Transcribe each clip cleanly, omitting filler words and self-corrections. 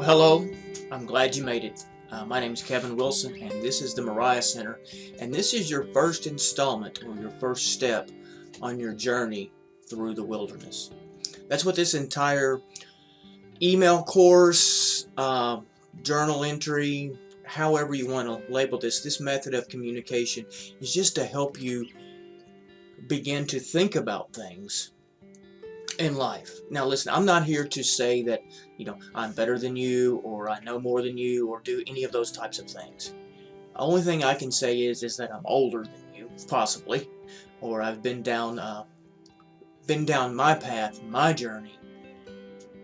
Hello, I'm glad you made it. My name is Kevin Wilson, and this is the Moriah Center, and this is your first installment or your first step on your journey through the wilderness. That's what this entire email course, journal entry, however you want to label this method of communication is just to help you begin to think about things in life. Now listen, I'm not here to say that, I'm better than you or I know more than you or do any of those types of things. The only thing I can say is that I'm older than you, possibly, or I've been down my path, my journey,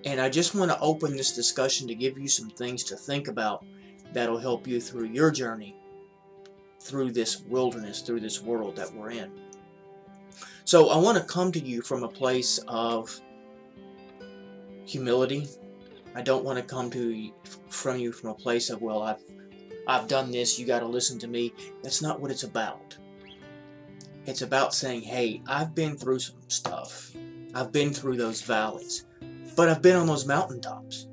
and I just want to open this discussion to give you some things to think about that'll help you through your journey through this wilderness, through this world that we're in. So I want to come to you from a place of humility. I don't want to come from you from a place of, well, I've done this, you got to listen to me. That's not what it's about. It's about saying, hey, I've been through some stuff. I've been through those valleys, but I've been on those mountaintops.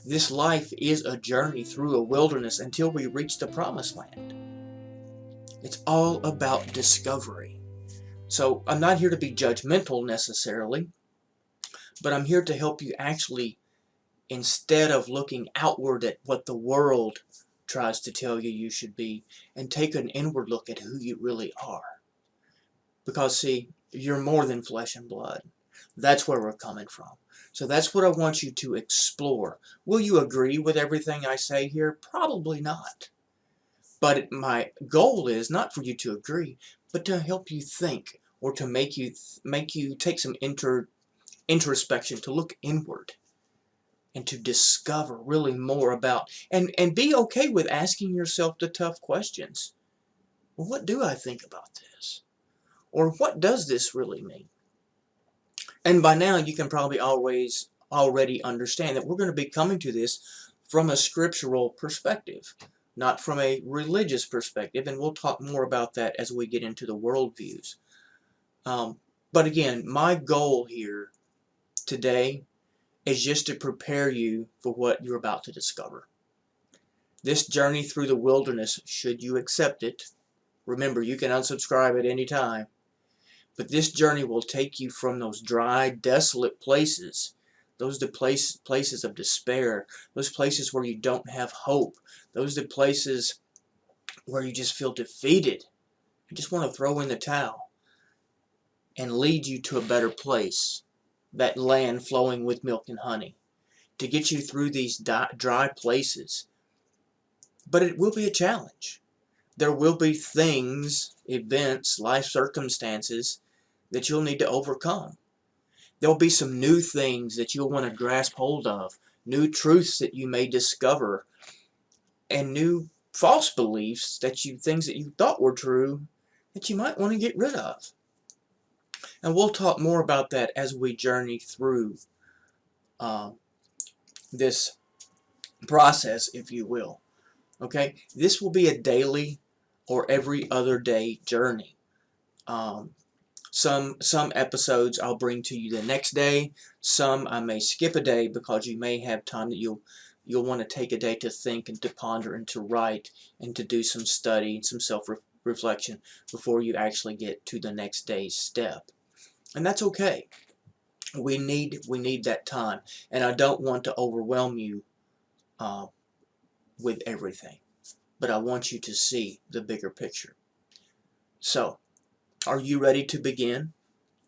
This life is a journey through a wilderness until we reach the promised land. It's all about discovery. So I'm not here to be judgmental necessarily, but I'm here to help you actually, instead of looking outward at what the world tries to tell you you should be, and take an inward look at who you really are. Because see, you're more than flesh and blood. That's where we're coming from. So that's what I want you to explore. Will you agree with everything I say here? Probably not. But my goal is not for you to agree, but to help you think, or to make you take some introspection, to look inward and to discover really more about, and be okay with asking yourself the tough questions. Well, what do I think about this? Or what does this really mean? And by now you can probably already understand that we're going to be coming to this from a scriptural perspective, not from a religious perspective, and we'll talk more about that as we get into the worldviews. But again, my goal here today is just to prepare you for what you're about to discover. This journey through the wilderness, should you accept it, remember you can unsubscribe at any time, but this journey will take you from those dry, desolate places, those places of despair, those places where you don't have hope, those are the places where you just feel defeated, you just want to throw in the towel, and lead you to a better place, that land flowing with milk and honey, to get you through these dry places. But it will be a challenge. There will be things, events, life circumstances that you'll need to overcome. There'll be some new things that you'll want to grasp hold of, new truths that you may discover, and new false beliefs, things that you thought were true that you might want to get rid of. And we'll talk more about that as we journey through this process, if you will. Okay, this will be a daily or every other day journey. Some episodes I'll bring to you the next day. Some I may skip a day because you may have time that you'll want to take a day to think and to ponder and to write and to do some study and some self-reflection before you actually get to the next day's step. And that's okay. We need that time, and I don't want to overwhelm you with everything, but I want you to see the bigger picture. So, are you ready to begin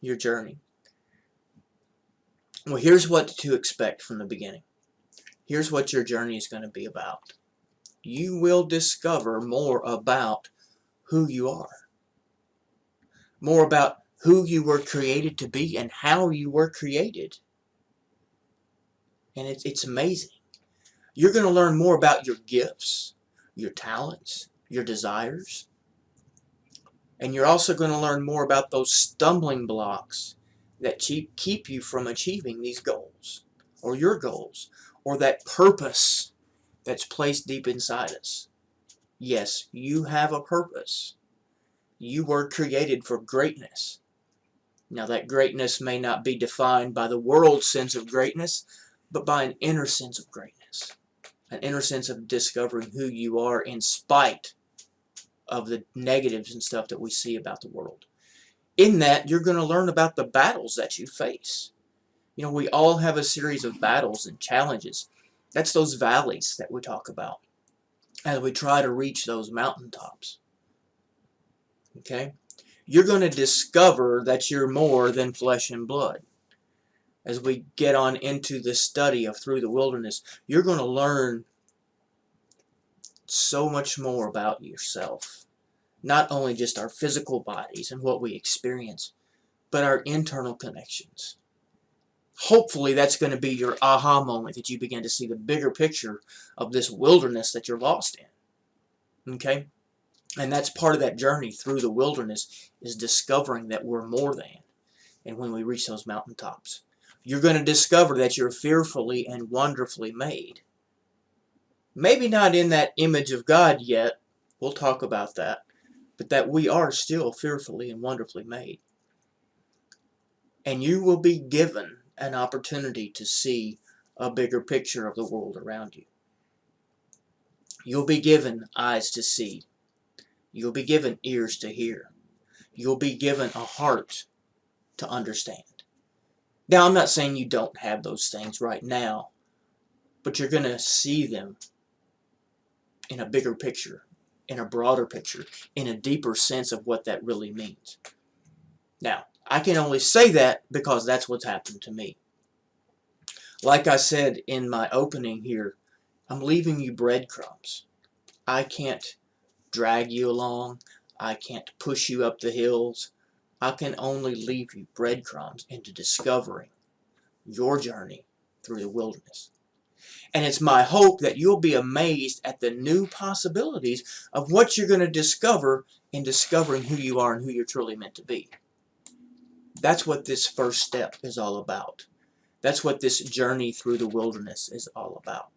your journey? Well, here's what to expect from the beginning. Here's what your journey is going to be about. You will discover more about who you are, more about who you were created to be and how you were created. And it's amazing. You're going to learn more about your gifts, your talents, your desires. And you're also going to learn more about those stumbling blocks that keep you from achieving these goals, or your goals, or that purpose that's placed deep inside us. Yes, you have a purpose. You were created for greatness. Now that greatness may not be defined by the world's sense of greatness, but by an inner sense of greatness. wilderness, an inner sense of discovering who you are in spite of the negatives and stuff that we see about the world. In that, you're going to learn about the battles that you face. You know, we all have a series of battles and challenges. That's those valleys that we talk about as we try to reach those mountaintops. Okay? You're going to discover that you're more than flesh and blood. As we get on into the study of Through the Wilderness, you're going to learn so much more about yourself. Not only just our physical bodies and what we experience, but our internal connections. Hopefully that's going to be your aha moment, that you begin to see the bigger picture of this wilderness that you're lost in. Okay? And that's part of that journey through the wilderness, is discovering that we're more than. And when we reach those mountaintops, you're going to discover that you're fearfully and wonderfully made. Maybe not in that image of God yet. We'll talk about that. But that we are still fearfully and wonderfully made. And you will be given an opportunity to see a bigger picture of the world around you. You'll be given eyes to see. You'll be given ears to hear. You'll be given a heart to understand. Now, I'm not saying you don't have those things right now, but you're going to see them in a bigger picture, in a broader picture, in a deeper sense of what that really means. Now, I can only say that because that's what's happened to me. Like I said in my opening here, I'm leaving you breadcrumbs. I can't drag you along. I can't push you up the hills. I can only leave you breadcrumbs into discovering your journey through the wilderness. And it's my hope that you'll be amazed at the new possibilities of what you're going to discover in discovering who you are and who you're truly meant to be. That's what this first step is all about. That's what this journey through the wilderness is all about.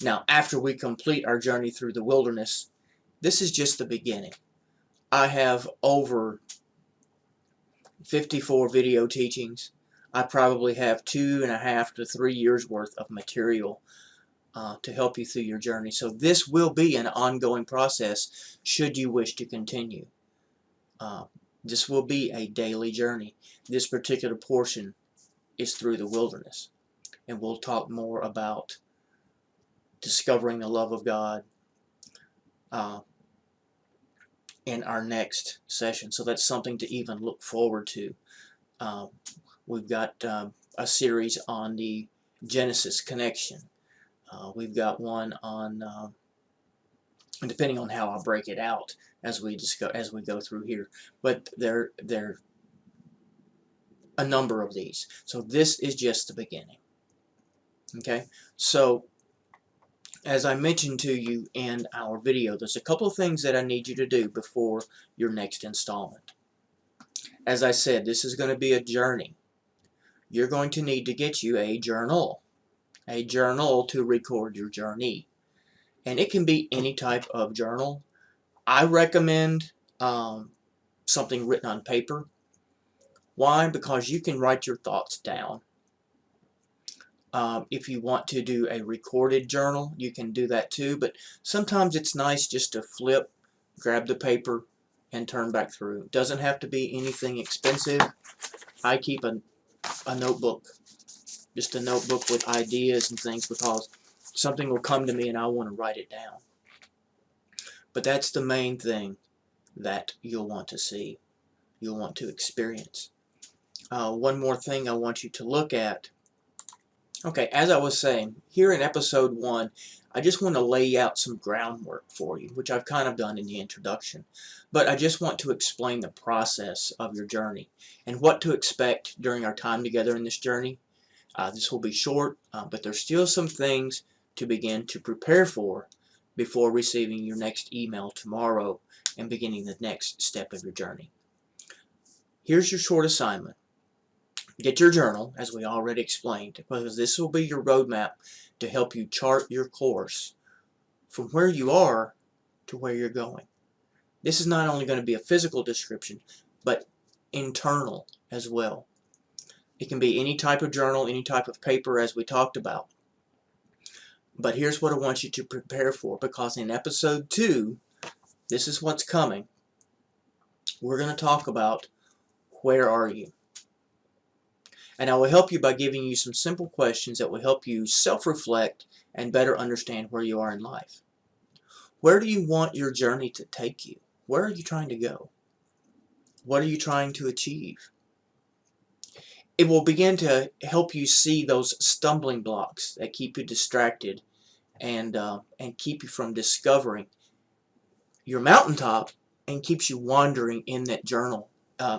Now, after we complete our journey through the wilderness, this is just the beginning. I have over 54 video teachings. I probably have 2.5 to 3 years worth of material to help you through your journey. So this will be an ongoing process should you wish to continue. This will be a daily journey. This particular portion is through the wilderness. And we'll talk more about discovering the love of God in our next session. So that's something to even look forward to. We've got a series on the Genesis connection. We've got one on, depending on how I break it out as we go through here. But there are a number of these. So this is just the beginning. Okay, so as I mentioned to you in our video, there's a couple of things that I need you to do before your next installment. As I said, this is going to be a journey. You're going to need to get you a journal to record your journey. And it can be any type of journal. I recommend something written on paper. Why? Because you can write your thoughts down. If you want to do a recorded journal, you can do that too, but sometimes it's nice just to flip, grab the paper, and turn back through. It doesn't have to be anything expensive. I keep a notebook, just a notebook with ideas and things, because something will come to me and I want to write it down. But that's the main thing that you'll want to see, you'll want to experience. One more thing I want you to look at. Okay, as I was saying, here in episode 1, I just want to lay out some groundwork for you, which I've kind of done in the introduction. But I just want to explain the process of your journey and what to expect during our time together in this journey. This will be short, but there's still some things to begin to prepare for before receiving your next email tomorrow and beginning the next step of your journey. Here's your short assignment. Get your journal, as we already explained, because this will be your roadmap to help you chart your course from where you are to where you're going. This is not only going to be a physical description, but internal as well. It can be any type of journal, any type of paper, as we talked about. But here's what I want you to prepare for, because in episode 2, this is what's coming. We're going to talk about where are you? And I will help you by giving you some simple questions that will help you self-reflect and better understand where you are in life. Where do you want your journey to take you? Where are you trying to go? What are you trying to achieve? It will begin to help you see those stumbling blocks that keep you distracted and keep you from discovering your mountaintop, and keeps you wandering in that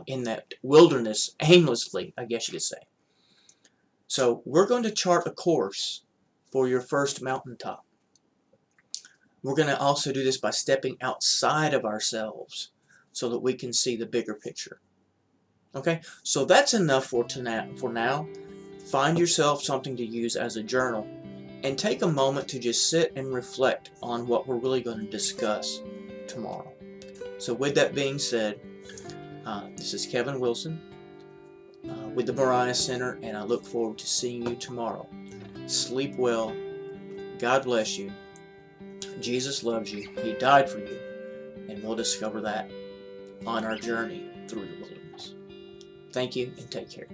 in that wilderness aimlessly, I guess you could say. So we're going to chart a course for your first mountaintop. We're going to also do this by stepping outside of ourselves so that we can see the bigger picture. Okay, so that's enough for now. Find yourself something to use as a journal and take a moment to just sit and reflect on what we're really going to discuss tomorrow. So with that being said, this is Kevin Wilson with the Moriah Center, and I look forward to seeing you tomorrow. Sleep well. God bless you. Jesus loves you. He died for you. And we'll discover that on our journey through the wilderness. Thank you, and take care.